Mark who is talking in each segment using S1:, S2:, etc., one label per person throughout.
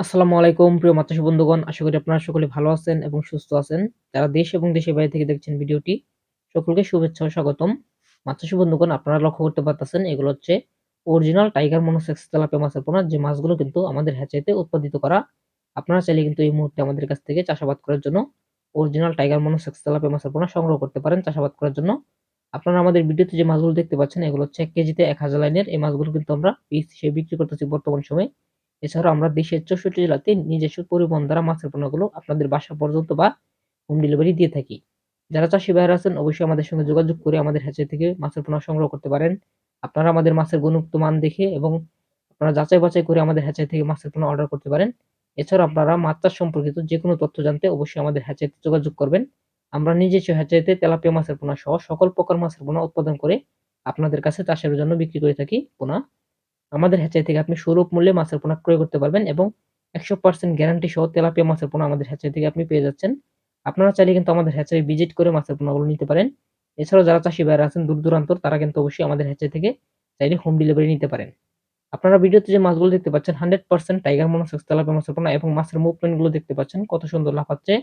S1: আসসালামু আলাইকুম প্রিয় মাছচাষী বন্ধুগণ। আশা করি আপনারা সকলে ভালো আছেন এবং সুস্থ আছেন। যারা দেশ এবং দেশের বাইরে থেকে দেখছেন ভিডিওটি, সকলকে শুভেচ্ছা ও স্বাগতম। মাছচাষী বন্ধুগণ, আপনারা লক্ষ্য করতে পারতেছেন এগুলো হচ্ছে অরিজিনাল টাইগার মনোসেক্স তেলাপিয়া মাছের পোনা, যে মাছগুলো কিন্তু আমাদের হ্যাচারিতে উৎপাদিত করা। আপনারা চাইলে কিন্তু এই মুহূর্তে আমাদের কাছ থেকে চাষাবাদ করার জন্য অরিজিনাল টাইগার মনোসেক্স তেলাপিয়া মাছের পোনা সংগ্রহ করতে পারেন চাষাবাদ করার জন্য। আপনারা আমাদের ভিডিওতে যে মাছগুলো দেখতে পাচ্ছেন এগুলো হচ্ছে ১ কেজিতে ১,০০০ লাইনের। এই মাছগুলো কিন্তু আমরা পিস হিসেবে বিক্রি করতেছি বর্তমান সময়ে। এছাড়াও আমরা দেশের ৬৪ জেলাতে নিজস্ব পরিবহন দ্বারা মাছের পণ্যগুলো আপনাদের বাসা পর্যন্ত বা হোম ডেলিভারি দিয়ে থাকি। যারা চাষী ভাইরা আছেন অবশ্যই আমাদের সঙ্গে যোগাযোগ করে আমাদের হ্যাচারি থেকে মাছের পোনা সংগ্রহ করতে পারেন। আপনারা আমাদের মাছের গুণগত মান দেখে এবং আপনারা যাচাই বাছাই করে আমাদের হ্যাচারি থেকে মাছের পোনা অর্ডার করতে পারেন। এছাড়াও আপনারা মাছ চাষ সম্পর্কিত যেকোনো তথ্য জানতে অবশ্যই আমাদের হ্যাচারিতে যোগাযোগ করবেন। আমরা নিজস্ব হ্যাচারিতে তেলাপিয়া মাছের পোনা সহ সকল প্রকার মাছের পোনা উৎপাদন করে আপনাদের কাছে চাষের জন্য বিক্রি করে থাকি পোনা। আমাদের হ্যাচারি থেকে আপনি সুলভ মূল্যে মাছের পোনা ক্রয় করতে পারবেন এবং ১০০% গ্যারান্টি সহ তেলাপিয়া মাছের পোনা আমাদের হ্যাচারি থেকে আপনি পেয়ে যাচ্ছেন। আপনারা চাইলে কিন্তু আমাদের হ্যাচারি ভিজিট করে মাছের পোনাগুলো নিতে পারেন। এছাড়াও যারা চাষী ভাইরা আছেন দূর দূরান্তর, তারা কিন্তু অবশ্যই আমাদের হ্যাচারি থেকে চাইলে হোম ডেলিভারি নিতে পারেন। আপনারা ভিডিওতে যে মাছগুলো দেখতে পাচ্ছেন 100% টাইগার মনোসেক্স তেলাপিয়া মাছের পোনা এবং মাছের মুভমেন্ট গুলো দেখতে পাচ্ছেন কত সুন্দর লাফাচ্ছে।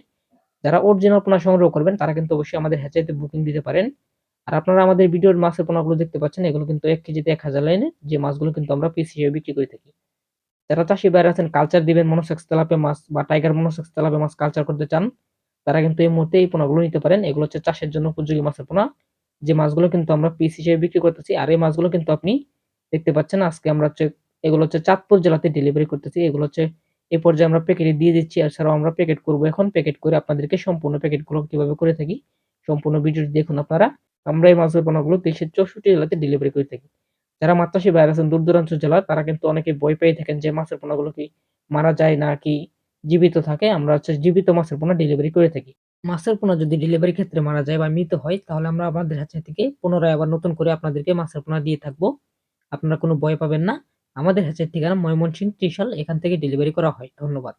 S1: যারা অরিজিনাল পোনা সংগ্রহ করবেন তারা কিন্তু অবশ্যই আমাদের হ্যাচারিতে বুকিং দিতে পারেন। আর আপনারা আমাদের ভিডিওর মাছের পোনাগুলো দেখতে পাচ্ছেন এগুলো কিন্তু ১ কেজিতে ১,০০০ লাইনের, যে মাছগুলো কিন্তু আমরা পিস হিসেবে বিক্রি করে থাকি। যারা চাষী ভাইরা আছেন কালচার দিবেন মনোসেক্স তেলাপিয়া মাছ বা টাইগার মনোসেক্স তেলাপিয়া মাছ কালচার করতে চান, তারা কিন্তু এই মুহূর্তে এই পোনাগুলো নিতে পারেন। এগুলো হচ্ছে চাষের জন্য উপযোগী মাছের পোনা, যে মাছগুলো কিন্তু আমরা পিস হিসেবে বিক্রি করতেছি। আর এই মাছগুলো কিন্তু আপনি দেখতে পাচ্ছেন আজকে আমরা হচ্ছে এগুলো হচ্ছে চাঁদপুর জেলাতে ডেলিভারি করতেছি। এগুলো হচ্ছে এই পর্যায়ে আমরা প্যাকেটে দিয়ে দিচ্ছি। এছাড়াও আমরা প্যাকেট করব, এখন প্যাকেট করে আপনাদেরকে সম্পূর্ণ প্যাকেটগুলো কিভাবে করে থাকি সম্পূর্ণ ভিডিওটি দেখুন আপনারা। আমরা এই মাছের পোনাগুলো দেশের ৬৪ জেলাতে ডেলিভারি করে থাকি। যারা মাছ চাষী ভাইরা আছেন দূর দূরান্ত জেলার, তারা কিন্তু অনেকে ভয় পেয়ে থাকেন যে মাছের পোনাগুলো কি মারা যায় নাকি জীবিত থাকে। আমরা হচ্ছে জীবিত মাছের পোনা ডেলিভারি করে থাকি। মাছের পোনা যদি ডেলিভারি ক্ষেত্রে মারা যায় বা মৃত হয়, তাহলে আমরা আমাদের হ্যাচারি থেকে পুনরায় আবার নতুন করে আপনাদেরকে মাছের পোনা দিয়ে থাকবো। আপনারা কোনো ভয় পাবেন না। আমাদের হ্যাচারির ঠিকানা ময়মনসিংহ ত্রিশাল, এখান থেকে ডেলিভারি করা হয়। ধন্যবাদ।